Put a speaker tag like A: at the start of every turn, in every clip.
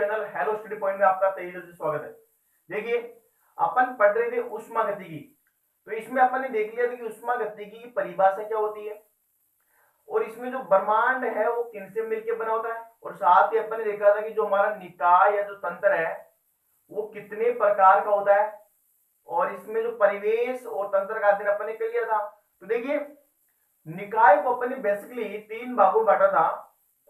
A: Channel hello study point में आपका तहे दिल से स्वागत है। देखिए, अपन पढ़ रहे थे ऊष्मागतिकी। तो इसमें अपन ने देख लिया था कि ऊष्मागतिकी की परिभाषा क्या होती है और इसमें जो ब्रह्मांड है वो किनसे मिलकर बना होता है, और साथ ही अपन ने देखा था कि जो हमारा निकाय या जो तंत्र है वो कितने प्रकार का होता है, और इसमें जो परिवेश और तंत्र का अध्ययन अपन ने कर लिया था। तो देखिए, निकाय को अपन ने बेसिकली तीन भागों में बांटा था।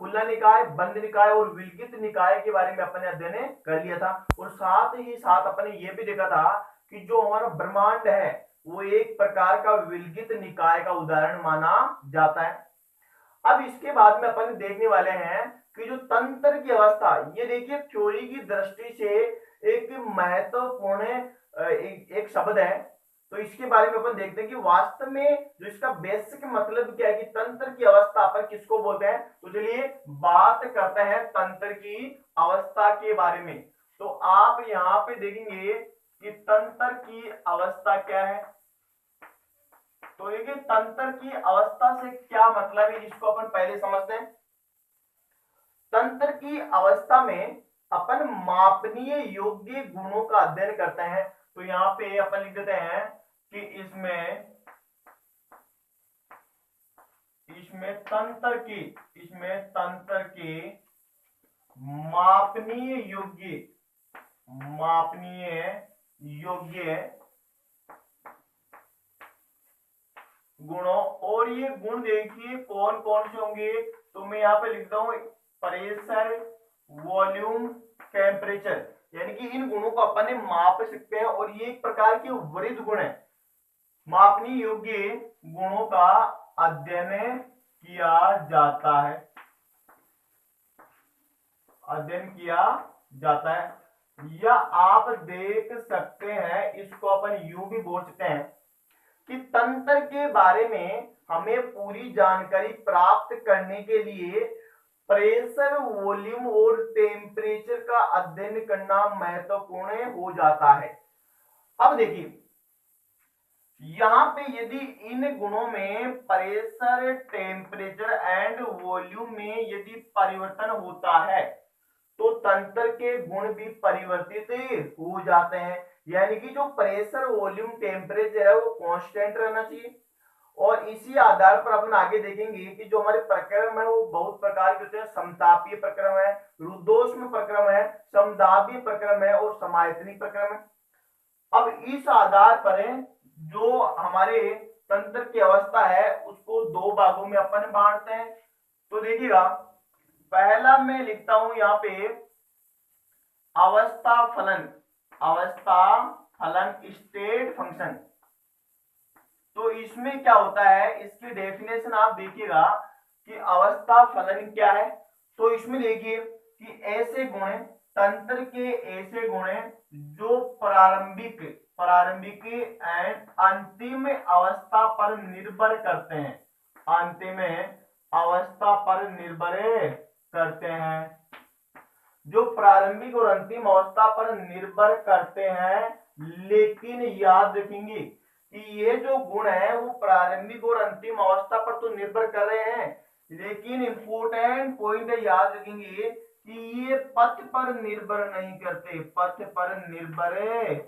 A: खुला निकाय, बंद निकाय और विलगित निकाय के बारे में अपन ने अध्ययन कर लिया था। और साथ ही साथ अपन ने यह भी देखा था कि जो हमारा ब्रह्मांड है वो एक प्रकार का विलगित निकाय का उदाहरण माना जाता है। अब इसके बाद में अपन देखने वाले हैं कि जो तंत्र की अवस्था, ये देखिए थ्योरी की दृष्टि से एक महत्वपूर्ण एक शब्द है। तो इसके बारे में अपन देखते हैं कि वास्तव में जो इसका बेसिक मतलब क्या है कि तंत्र की अवस्था अपन किसको बोलते हैं। तो चलिए बात करते हैं तंत्र की अवस्था के बारे में। तो आप यहाँ पे देखेंगे कि तंत्र की अवस्था क्या है। तो देखिए, तंत्र की अवस्था से क्या मतलब है इसको अपन पहले समझते हैं। तंत्र की अवस्था में अपन मापनीय योग्य गुणों का अध्ययन करते हैं। तो यहाँ पे अपन लिख देते हैं कि इसमें तंत्र की मापनीय योग्य गुणों, और ये गुण देखिए कौन कौन से होंगे। तो मैं यहाँ पे लिखता हूं प्रेशर, वॉल्यूम, टेम्परेचर, यानी कि इन गुणों को अपन ने माप सकते हैं और ये एक प्रकार के वृद्ध गुण है। मापनीय योग्य गुणों का अध्ययन किया जाता है, या आप देख सकते हैं, इसको अपन यूं भी बोल सकते हैं कि तंत्र के बारे में हमें पूरी जानकारी प्राप्त करने के लिए प्रेशर, वॉल्यूम और टेम्परेचर का अध्ययन करना महत्वपूर्ण हो जाता है। अब देखिए, यहां पे यदि इन गुणों में प्रेशर, टेम्परेचर एंड वॉल्यूम में यदि परिवर्तन होता है तो तंत्र के गुण भी परिवर्तित हो जाते हैं। यानी कि जो प्रेशर, वॉल्यूम, टेम्परेचर है वो कांस्टेंट रहना चाहिए। और इसी आधार पर अपन आगे देखेंगे कि जो हमारे प्रक्रम है वो बहुत प्रकार के होते हैं। समतापीय प्रक्रम है, रुद्धोष्म प्रक्रम है, समदाबीय प्रक्रम है और समायतनिक प्रक्रम है। अब इस आधार पर जो हमारे तंत्र की अवस्था है उसको दो भागों में अपन बांटते हैं। तो देखिएगा, पहला मैं लिखता हूं यहाँ पे अवस्था फलन स्टेट फंक्शन। तो इसमें क्या होता है, इसकी डेफिनेशन आप देखिएगा कि अवस्था फलन क्या है। तो इसमें देखिए कि ऐसे गुण, तंत्र के ऐसे गुण जो प्रारंभिक एंड अंतिम अवस्था पर निर्भर करते हैं, जो प्रारंभिक और अंतिम अवस्था पर निर्भर करते हैं। लेकिन याद रखेंगे कि ये जो गुण है वो प्रारंभिक और अंतिम अवस्था पर तो निर्भर कर रहे हैं, लेकिन इंपोर्टेंट पॉइंट है, याद रखेंगे कि ये पथ पर निर्भर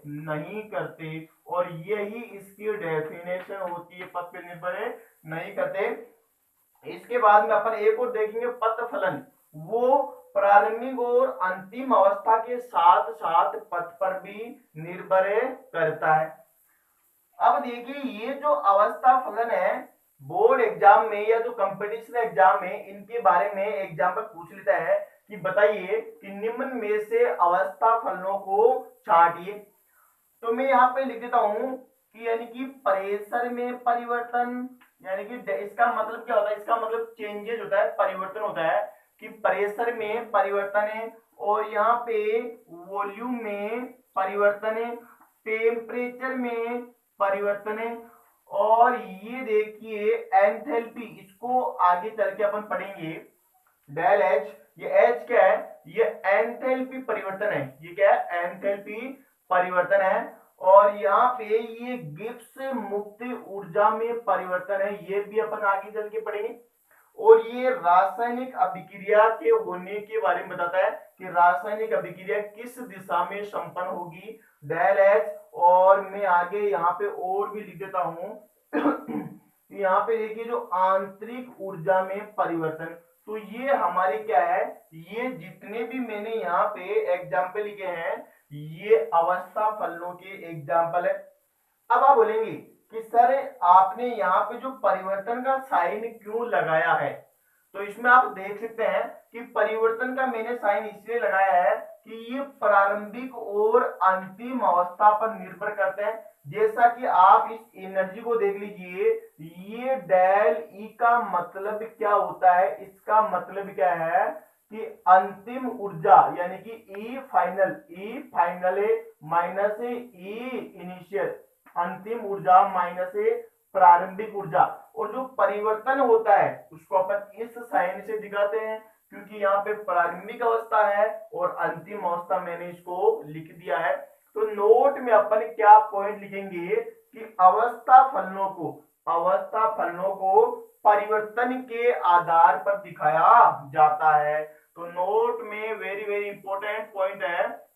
A: नहीं करते। और यही इसकी डेफिनेशन होती है, पथ पर निर्भर नहीं करते। इसके बाद में अपन एक और देखेंगे, पथ फलन, वो प्रारंभिक और अंतिम अवस्था के साथ साथ पथ पर भी निर्भर करता है। अब देखिए, ये जो अवस्था फलन है बोर्ड एग्जाम में या जो कंपटीशन एग्जाम में इनके बारे में एग्जाम पर पूछ लेता है कि बताइए कि निम्न में से अवस्था फलनों को छांटिए। तो मैं यहाँ पे लिख देता हूं कि यानी कि प्रेशर में परिवर्तन, यानी कि इसका मतलब क्या होता है, इसका मतलब चेंजेस होता है, परिवर्तन होता है कि प्रेशर में परिवर्तन है, और यहाँ पे वॉल्यूम में परिवर्तन है, टेम्परेचर में परिवर्तन है, और ये देखिए एंथैल्पी, इसको आगे चल के अपन पढ़ेंगे डेल एच। ये एच क्या है, ये एंथैल्पी परिवर्तन है। ये क्या है, एंथैल्पी परिवर्तन है। और यहाँ पे ये गिब्स मुक्त ऊर्जा में परिवर्तन है, ये भी अपन आगे चल के पढ़ेंगे। और ये रासायनिक अभिक्रिया के होने के बारे में बताता है, कि रासायनिक अभिक्रिया किस दिशा में संपन्न होगी, डेल एच। और मैं आगे यहाँ पे और भी लिख देता हूं यहाँ पे देखिए जो आंतरिक ऊर्जा में परिवर्तन, तो ये हमारे क्या है, ये जितने भी मैंने यहाँ पे एग्जाम्पल लिखे हैं ये अवस्था फलनों के एग्जाम्पल है। अब आप बोलेंगे कि सर आपने यहाँ पे जो परिवर्तन का साइन क्यों लगाया है, तो इसमें आप देख सकते हैं कि परिवर्तन का मैंने साइन इसलिए लगाया है कि ये प्रारंभिक और अंतिम अवस्था पर निर्भर करते हैं। जैसा कि आप इस एनर्जी को देख लीजिए, ये डेल ई का मतलब क्या होता है, इसका मतलब क्या है कि अंतिम ऊर्जा यानी कि ई फाइनल माइनस ई इनिशियल, अंतिम ऊर्जा माइनस प्रारंभिक ऊर्जा। और जो परिवर्तन होता है उसको अपन इस साइन से दिखाते हैं, क्योंकि यहाँ पे प्रारंभिक अवस्था है और अंतिम अवस्था मैंने इसको लिख दिया है। तो नोट में अपन क्या पॉइंट लिखेंगे कि अवस्था फलनों को परिवर्तन के आधार पर दिखाया जाता है। तो नोट में वेरी वेरी इंपॉर्टेंट पॉइंट है,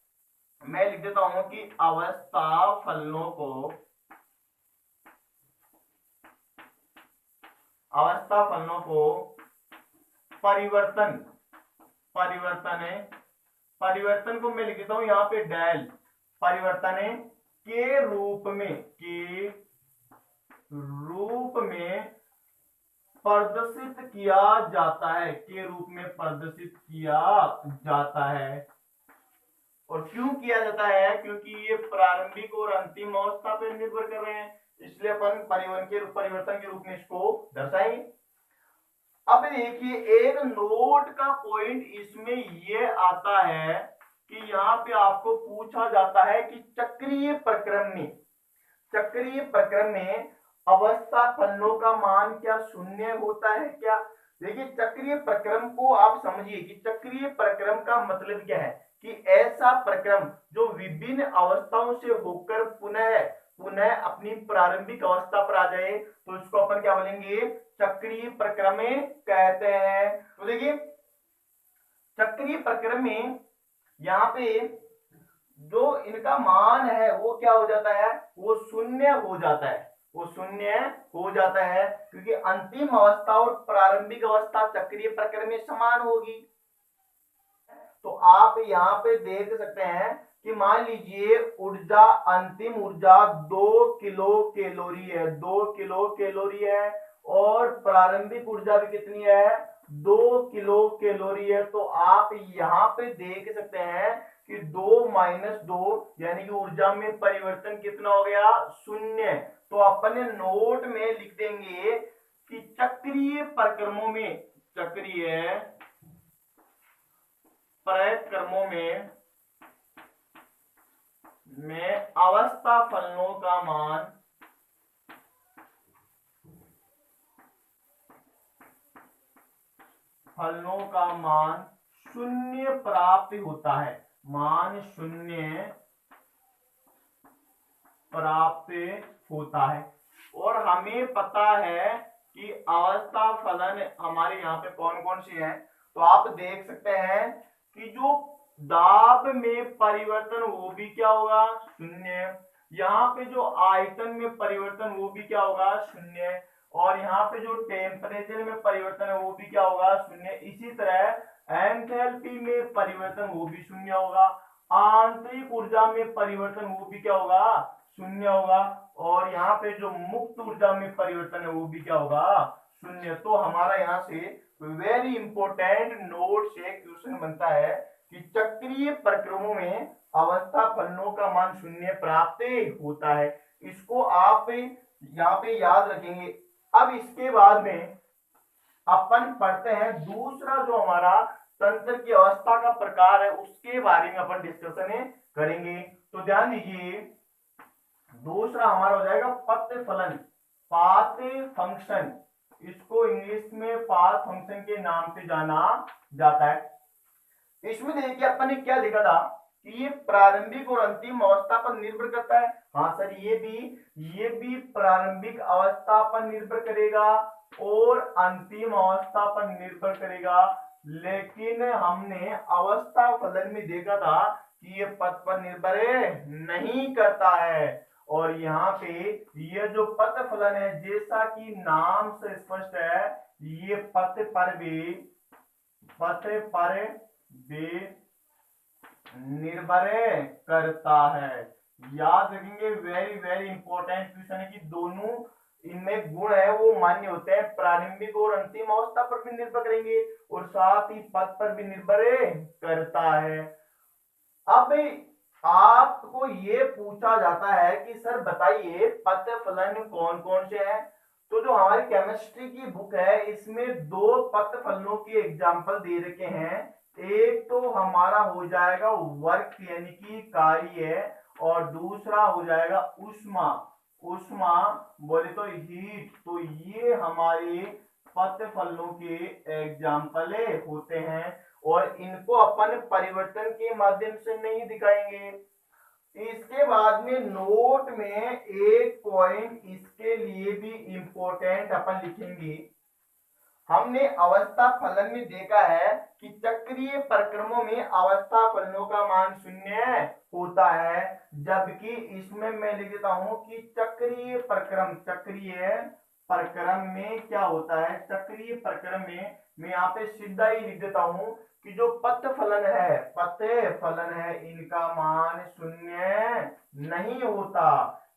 A: मैं लिख देता हूं कि अवस्था फलनों को परिवर्तन को मैं लिख देता हूं यहाँ पे डेल परिवर्तन के रूप में प्रदर्शित किया जाता है और क्यों किया जाता है, क्योंकि ये प्रारंभिक और अंतिम अवस्था पर निर्भर कर रहे हैं, इसलिए अपन परिवर्तन के रूप में इसको दर्शाएंगे। अब देखिए एक नोट का पॉइंट इसमें ये आता है कि यहाँ पे आपको पूछा जाता है कि चक्रीय प्रक्रम में अवस्था फलनों का मान क्या शून्य होता है क्या। देखिए चक्रीय प्रक्रम को आप समझिए कि चक्रीय प्रक्रम का मतलब क्या है कि ऐसा प्रक्रम जो विभिन्न अवस्थाओं से होकर पुनः अपनी प्रारंभिक अवस्था पर आ जाए, तो इसको अपन क्या बोलेंगे, चक्रीय प्रक्रम कहते हैं। तो देखिए चक्रीय प्रक्रम में यहाँ पे जो इनका मान है वो क्या हो जाता है, वो शून्य हो जाता है, क्योंकि अंतिम अवस्था और प्रारंभिक अवस्था चक्रीय प्रक्रम में समान होगी। तो आप यहाँ पे देख सकते हैं कि मान लीजिए ऊर्जा, अंतिम ऊर्जा 2 किलो कैलोरी है और प्रारंभिक ऊर्जा भी कितनी है, 2 किलो कैलोरी है। तो आप यहाँ पे देख सकते हैं कि 2 माइनस 2 यानी कि ऊर्जा में परिवर्तन कितना हो गया, शून्य। तो अपने नोट में लिख देंगे कि चक्रीय प्रक्रमों में अवस्था फलनों का मान शून्य प्राप्त होता है, और हमें पता है कि अवस्था फलन हमारे यहाँ पे कौन कौन सी है। तो आप देख सकते हैं कि जो दाब में परिवर्तन वो भी क्या होगा, शून्य। यहाँ पे जो आयतन में परिवर्तन वो भी क्या होगा, शून्य। और यहाँ पे जो टेम्परेचर में परिवर्तन है वो भी क्या होगा, शून्य। इसी तरह एंथैल्पी में परिवर्तन वो भी शून्य होगा, आंतरिक ऊर्जा में परिवर्तन वो भी क्या होगा, शून्य होगा। और यहाँ पे जो मुक्त ऊर्जा में परिवर्तन है वो भी क्या होगा, शून्य। तो हमारा यहाँ से वेरी इंपॉर्टेंट नोट से क्वेश्चन बनता है कि चक्रीय प्रक्रमों में अवस्था फलनों का मान शून्य प्राप्त होता है। इसको आप यहाँ पे याद रखेंगे। अब इसके बाद में अपन पढ़ते हैं दूसरा जो हमारा तंत्र की अवस्था का प्रकार है, उसके बारे में अपन डिस्कशन करेंगे। तो ध्यान दीजिए, दूसरा हमारा हो जाएगा पथ फलन, पाथ फंक्शन। इसको इंग्लिश में पाथ फंक्शन के नाम से जाना जाता है। इसमें देखिए अपन ने क्या देखा था कि ये प्रारंभिक और अंतिम अवस्था पर निर्भर करता है। हाँ सर, ये भी प्रारंभिक अवस्था पर निर्भर करेगा और अंतिम अवस्था पर निर्भर करेगा। लेकिन हमने अवस्था फलन में देखा था कि ये पथ पर निर्भर नहीं करता है। और यहाँ पे ये जो पथ फलन है, जैसा कि नाम से स्पष्ट है, ये पथ पर भी निर्भर करता है। याद रखेंगे, वेरी वेरी इंपॉर्टेंट क्वेश्चन है कि दोनों इनमें गुण है वो मान्य होते हैं, प्रारंभिक और अंतिम अवस्था पर भी निर्भर करेंगे और साथ ही पद पर भी निर्भर करता है। अब आपको ये पूछा जाता है कि सर बताइए पद फलन कौन कौन से हैं। तो जो हमारी केमिस्ट्री की बुक है इसमें दो पद फलनों के एग्जाम्पल दे रखे हैं। एक तो हमारा हो जाएगा वर्क यानी कि कार्य, और दूसरा हो जाएगा उष्मा। उष्मा बोले तो हीट। तो ये हमारे पद फलनों के एग्जाम्पल होते हैं और इनको अपन परिवर्तन के माध्यम से नहीं दिखाएंगे। इसके बाद में नोट में एक पॉइंट इसके लिए भी इंपॉर्टेंट अपन लिखेंगे। हमने अवस्था फलन में देखा है कि चक्रीय प्रक्रमों में अवस्था फलनों का मान 0 होता है, जबकि इसमें मैं लिख देता हूं कि चक्रीय प्रक्रम में क्या होता है। चक्रीय प्रक्रम में मैं यहाँ पे सीधा ही लिख देता हूं कि जो पथ फलन है इनका मान 0 नहीं होता।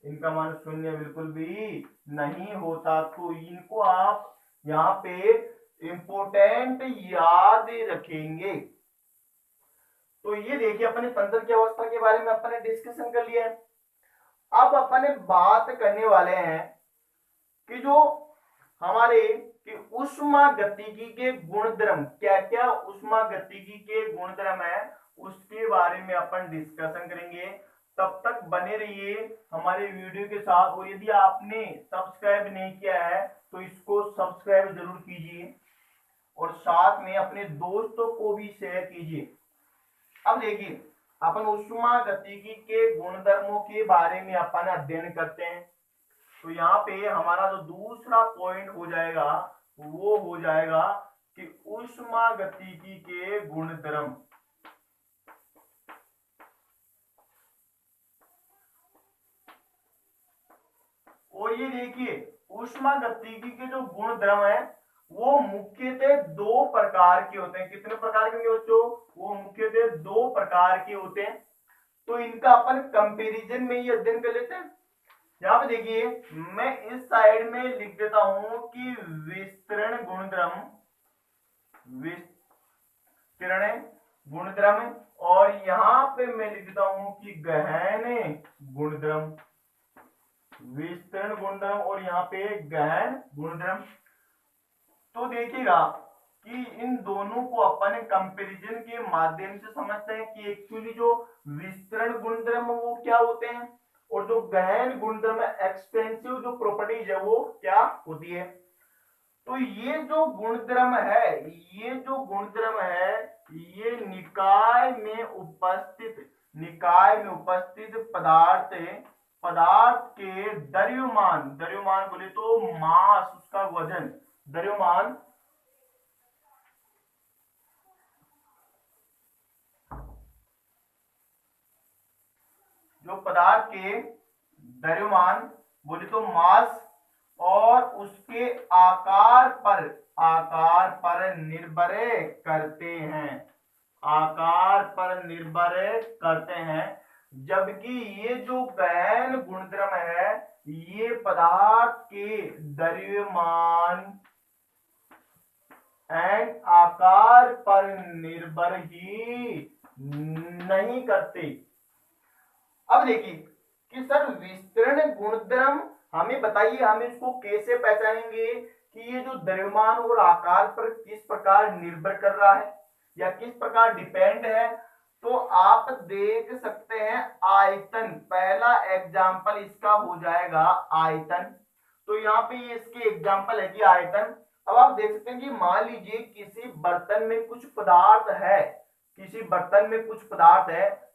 A: इनका मान 0 बिल्कुल भी नहीं होता। तो इनको आप यहाँ पे इंपोर्टेंट याद रखेंगे। तो ये देखिए अपने तंत्र की अवस्था के बारे में अपने डिस्कशन कर लिया है। अब अपने बात करने वाले हैं कि जो हमारे कि उष्मा गतिकी के गुणधर्म, क्या क्या उष्मा गतिकी के गुणधर्म है उसके बारे में अपन डिस्कशन करेंगे। तब तक बने रहिए हमारे वीडियो के साथ, और यदि आपने सब्सक्राइब नहीं किया है तो इसको सब्सक्राइब जरूर कीजिए और साथ में अपने दोस्तों को भी शेयर कीजिए। अब देखिए अपन उष्मा गतिकी के गुणधर्मों के बारे में अपन अध्ययन करते हैं। तो यहाँ पे हमारा जो दूसरा पॉइंट हो जाएगा वो हो जाएगा कि उष्मा गतिकी के गुणधर्म। और ये देखिए उष्मा गतिकी के जो गुणधर्म है वो मुख्यतः दो प्रकार के होते हैं। कितने प्रकार के बच्चों? वो मुख्यतः दो प्रकार के होते हैं। तो इनका अपन कंपैरिजन में ही अध्ययन कर लेते हैं। यहाँ पे देखिए मैं इस साइड में लिख देता हूं कि विस्तरण गुणधर्म, और यहाँ पे मैं लिख देता हूं कि गहन गुणधर्म। विस्तरण गुणधर्म और यहाँ पे गहन गुणधर्म। तो देखिएगा कि इन दोनों को अपन कंपैरिजन के माध्यम से समझते हैं कि एक्चुअली जो विस्तरण गुणधर्म वो क्या होते हैं और जो गहन गुणधर्म एक्सपेंसिव जो प्रॉपर्टीज है वो क्या होती है। तो ये जो गुणधर्म है ये निकाय में उपस्थित पदार्थ के द्रव्यमान बोले तो मास, उसका वजन, द्रव्यमान जो पदार्थ के द्रव्यमान बोले तो मास और उसके आकार पर निर्भर करते हैं। जबकि ये जो गहन गुणधर्म है ये पदार्थ के द्रव्यमान एंड आकार पर निर्भर ही नहीं करते। अब देखिए कि सर विस्तरण गुणधर्म हमें बताइए, हम इसको कैसे पहचानेंगे कि ये जो द्रव्यमान और आकार पर किस प्रकार निर्भर कर रहा है या किस प्रकार डिपेंड है। तो आप देख सकते हैं आयतन, पहला एग्जाम्पल इसका हो जाएगा आयतन। तो यहाँ पे ये इसके एग्जाम्पल है कि आयतन। अब आप देख सकते हैं कि मान लीजिए किसी बर्तन में कुछ पदार्थ है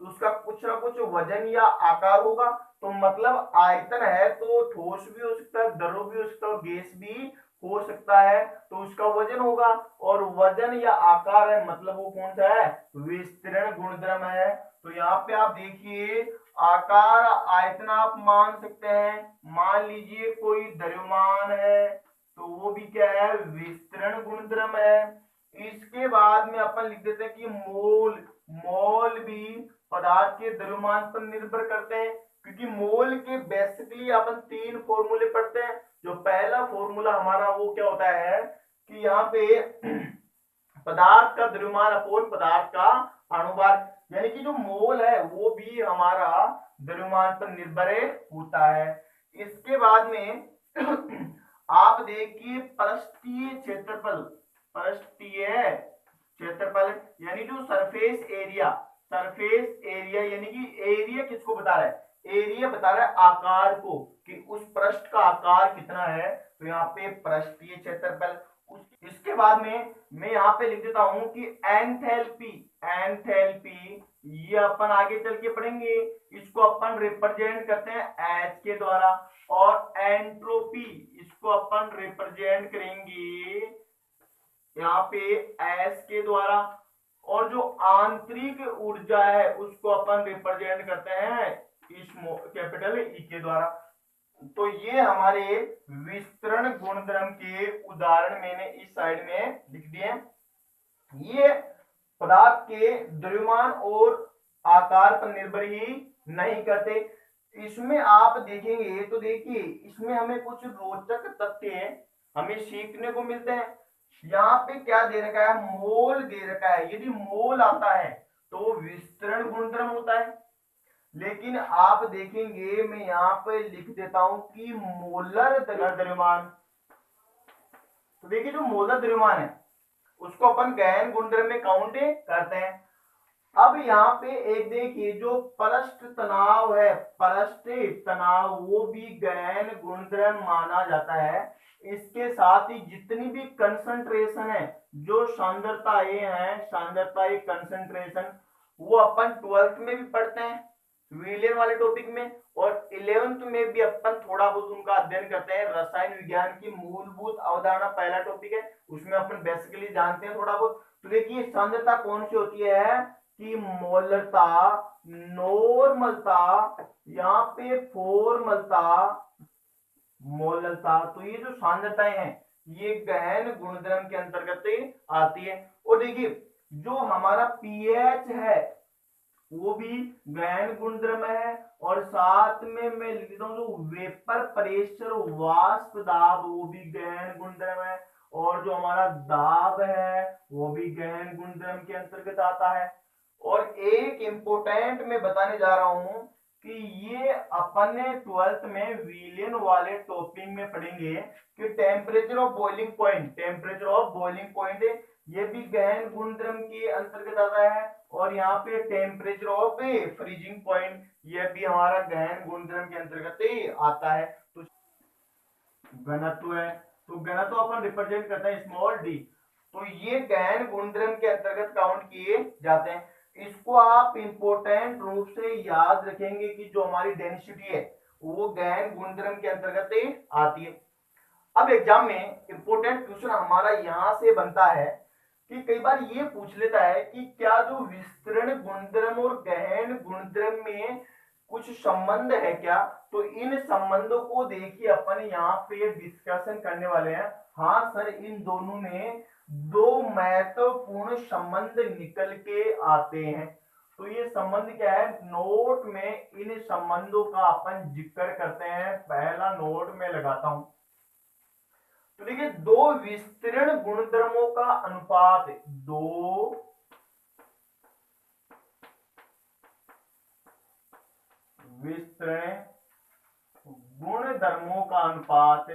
A: तो उसका कुछ ना कुछ वजन या आकार होगा। तो मतलब आयतन है तो ठोस भी हो सकता है, द्रव भी हो सकता है और गैस भी हो सकता है तो उसका वजन होगा, और वजन या आकार है मतलब वो कौन सा है, विस्तरण गुणधर्म है। तो यहाँ पे आप देखिए आकार आयतन आप मान सकते हैं, मान लीजिए कोई द्रव्यमान है तो वो भी क्या है, विस्तरण गुणधर्म है। इसके बाद में अपन लिख देते हैं कि मोल, मोल भी पदार्थ के द्रव्यमान पर निर्भर करते हैं, क्योंकि मोल के बेसिकली अपन 3 फॉर्मूले पढ़ते हैं। जो पहला फॉर्मूला हमारा वो क्या होता है कि यहाँ पे पदार्थ का द्रव्यमान अपॉन पदार्थ का अणुभार, यानी कि जो मोल है वो भी हमारा द्रव्यमान पर निर्भर होता है। इसके बाद में आप देखिए पृष्ठीय क्षेत्रफल, पृष्ठीय क्षेत्रफल यानी जो सरफेस एरिया, सरफेस एरिया यानी कि एरिया किसको बता रहा है, एरिया बता रहा है आकार को, कि उस पृष्ठ का आकार कितना है, तो यहाँ पे पृष्ठीय क्षेत्रफल। इसके बाद में मैं यहाँ पे लिख देता हूं कि एंथैल्पी, एंथैल्पी ये अपन आगे चल के पढ़ेंगे, इसको अपन रिप्रेजेंट करते हैं एच के द्वारा, और एंट्रोपी इसको अपन रिप्रेजेंट करेंगे यहाँ पे एस के द्वारा, और जो आंतरिक ऊर्जा है उसको अपन रिप्रेजेंट करते हैं कैपिटल ई के द्वारा। तो ये हमारे विस्तरण गुणधर्म के उदाहरण मैंने इस साइड में लिख दिए। ये पदार्थ के द्रव्यमान और आकार पर निर्भर ही नहीं करते। इसमें आप देखेंगे तो देखिए इसमें हमें कुछ रोचक तथ्य हमें सीखने को मिलते हैं। यहाँ पे क्या दे रखा है, मोल दे रखा है, यदि मोल आता है तो वो विस्तरण गुणधर्म होता है। लेकिन आप देखेंगे मैं यहाँ पे लिख देता हूं कि मोलर द्रव्यमान, तो देखिए जो मोलर द्रव्यमान है उसको अपन गहन गुणधर्म में काउंट करते हैं। अब यहाँ पे एक देखिए जो पृष्ठ तनाव है, पृष्ठ तनाव वो भी गहन गुणधर्म माना जाता है। इसके साथ ही जितनी भी कंसंट्रेशन है, जो सांद्रताएं हैं, सांद्रताएं कंसंट्रेशन, वो अपन 12th में भी पढ़ते हैं विलियन वाले टॉपिक में, और 11th में भी अपन थोड़ा बहुत उनका अध्ययन करते हैं। रसायन विज्ञान की मूलभूत अवधारणा पहला टॉपिक है, उसमें अपन बेसिकली जानते हैं थोड़ा बहुत। तो देखिए सांद्रता कौन सी होती है कि मोलरता, नॉर्मलता, यहाँ पे फॉर्मलता, मोलरता। तो ये जो सांद्रताएं हैं ये गहन गुणधर्म के अंतर्गत आती है। और देखिए जो हमारा पीएच है वो भी गहन गुणधर्म है, और साथ में मैं लिख देता हूं जो वेपर प्रेशर, वाष्प दाब, वो भी गहन गुणधर्म है, और जो हमारा दाब है वो भी गहन गुणधर्म के अंतर्गत आता है। और एक इंपोर्टेंट मैं बताने जा रहा हूं कि ये अपन 12th में विलियन वाले टॉपिक में पढ़ेंगे कि temperature of boiling point, temperature of boiling point ये भी गहन गुणधर्म के अंतर्गत आता है, और यहाँ पे टेम्परेचर ऑफ फ्रीजिंग पॉइंट ये भी हमारा गहन गुणधर्म के अंतर्गत आता है। तो घनत्व है, तो घनत्व अपन रिप्रेजेंट करते हैं स्मॉल डी, तो ये गहन गुणधर्म के अंतर्गत काउंट किए जाते हैं। इसको आप इंपोर्टेंट रूप से याद रखेंगे कि जो हमारी डेंसिटी है वो गहन गुणधर्म के अंतर्गत आती है। अब एग्जाम में इंपोर्टेंट क्वेश्चन हमारा यहां से बनता है कि कई बार ये पूछ लेता है कि क्या जो विस्तरण गुणधर्म और गहन गुणधर्म में कुछ संबंध है क्या, तो इन संबंधों को देखिए अपन यहाँ पे डिस्कशन करने वाले हैं। हाँ सर, इन दोनों में 2 महत्वपूर्ण संबंध निकल के आते हैं। तो ये संबंध क्या है, नोट में इन संबंधों का अपन जिक्र करते हैं। पहला नोट में लगाता हूं, तो देखिए 2 विस्तरण गुणधर्मों का अनुपात, 2 विस्तरण गुणधर्मों का अनुपात,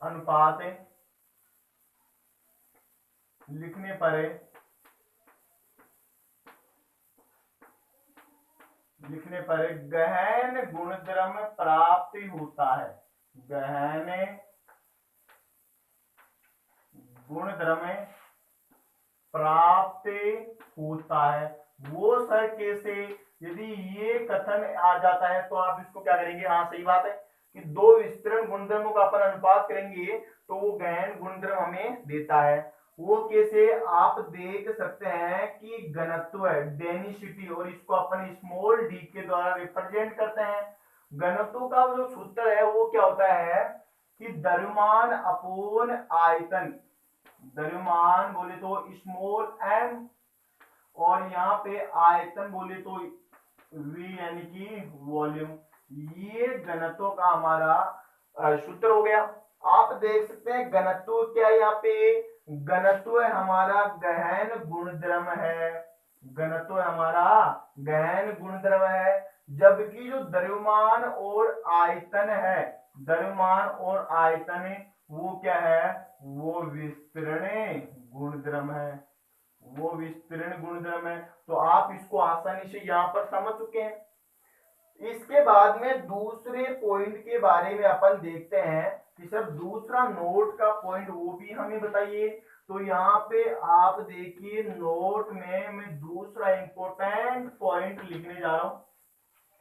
A: अनुपात लिखने पर गहन गुणधर्म प्राप्त होता है, गहन गुणधर्म प्राप्त होता है। वो सर कैसे, यदि ये कथन आ जाता है तो आप इसको क्या करेंगे, हाँ सही बात है कि दो विस्तरण गुणधर्मों का अपन अनुपात करेंगे तो वो गहन गुणधर्म हमें देता है। वो कैसे, आप देख सकते हैं कि घनत्व है डेनिसिटी, और इसको अपन स्मॉल डी के द्वारा रिप्रेजेंट करते हैं। घनत्व का जो सूत्र है वो क्या होता है कि द्रव्यमान अपोन आयतन, द्रव्यमान बोले तो स्मॉल एम, और यहाँ पे आयतन बोले तो वी यानी कि वॉल्यूम, ये घनत्व का हमारा सूत्र हो गया। आप देख सकते हैं घनत्व क्या है, यहाँ पे घनत्व हमारा गहन गुणधर्म है, घनत्व हमारा गहन गुणधर्म है, जबकि जो द्रव्यमान और आयतन है, द्रव्यमान और आयतन वो क्या है, वो विस्तरण गुणधर्म है, वो विस्तरण गुणधर्म है। तो आप इसको आसानी से यहां पर समझ चुके हैं। इसके बाद में दूसरे पॉइंट के बारे में अपन देखते हैं कि सर दूसरा नोट का पॉइंट वो भी हमें बताइए। तो यहाँ पे आप देखिए नोट में मैं दूसरा इंपॉर्टेंट पॉइंट लिखने जा रहा हूं।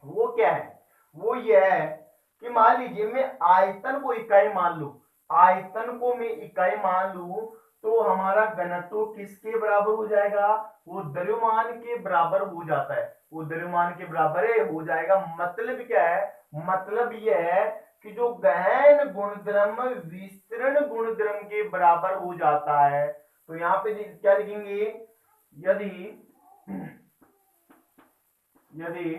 A: वो क्या है, वो ये है कि मान लीजिए मैं आयतन को इकाई मान लू, आयतन को मैं इकाई मान लू, तो हमारा घनत्व किसके बराबर हो जाएगा, वो द्रव्यमान के बराबर हो जाता है, वो द्रव्यमान के बराबर हो जाएगा। मतलब क्या है, मतलब यह है कि जो गहन गुणधर्म विस्तरण गुणधर्म के बराबर हो जाता है। तो यहाँ पे क्या लिखेंगे, यदि यदि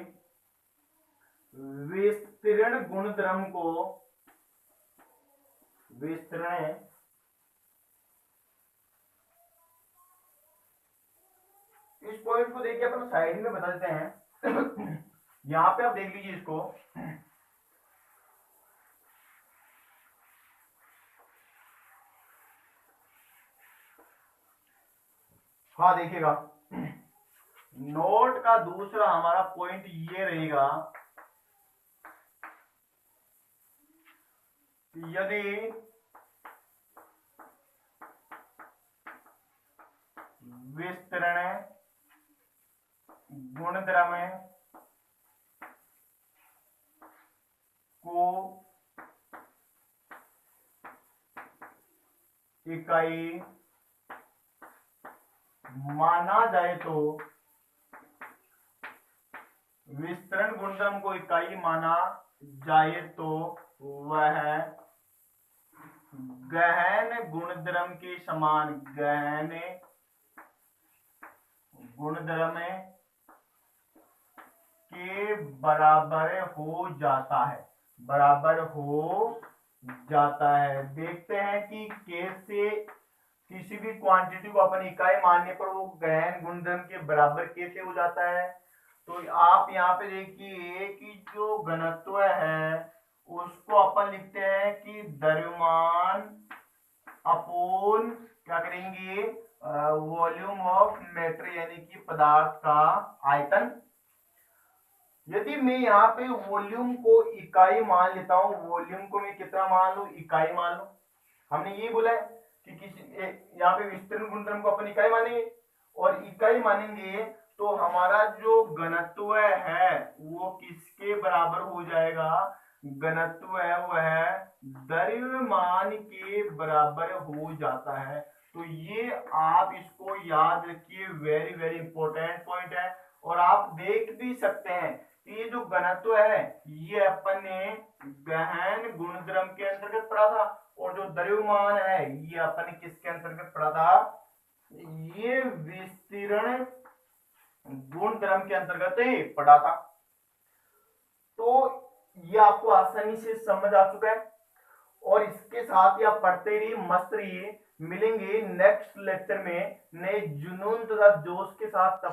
A: विस्तरण गुणधर्म को, विस्तरण, इस पॉइंट को देखिए अपन साइड में बता देते हैं। यहां पे आप देख लीजिए इसको, हाँ देखिएगा नोट का दूसरा हमारा पॉइंट ये रहेगा, यदि विस्तरण गुणधर्म को इकाई माना जाए तो, विस्तरण गुणधर्म को इकाई माना जाए तो वह गहन गुणधर्म के समान, गहन गुणधर्म के बराबर हो जाता है, बराबर हो जाता है। देखते हैं कि कैसे किसी भी क्वांटिटी को अपन इकाई मानने पर वो गहन गुणधर्म के बराबर कैसे हो जाता है। तो आप यहाँ पे देखिए कि जो घनत्व है उसको अपन लिखते हैं कि द्रव्यमान अपोन क्या करेंगे, वॉल्यूम ऑफ मैटर यानी कि पदार्थ का आयतन। यदि मैं यहाँ पे वॉल्यूम को इकाई मान लेता हूं, वॉल्यूम को मैं कितना मान लू, इकाई मान लू। हमने ये बोला है कि किसी यहाँ पे विस्तरण गुणधर्म को अपन इकाई मानेंगे, और इकाई मानेंगे तो हमारा जो घनत्व है वो किसके बराबर हो जाएगा, घनत्व है वह द्रव्यमान के बराबर हो जाता है। तो ये आप इसको याद रखिए, वेरी वेरी इंपॉर्टेंट पॉइंट है। और आप देख भी सकते हैं कि ये जो घनत्व है ये अपन ने गहन गुणधर्म के अंतर्गत पढ़ा था, और जो द्रव्यमान है ये अपन ने किसके अंतर्गत पढ़ा था, ये विस्तरण गुणधर्म के अंतर्गत पढ़ा था। तो ये आपको आसानी से समझ आ चुका है, और इसके साथ ही आप पढ़ते रहिए, मस्त रहिए। मिलेंगे नेक्स्ट लेक्चर में नए जुनून तथा जोश के साथ।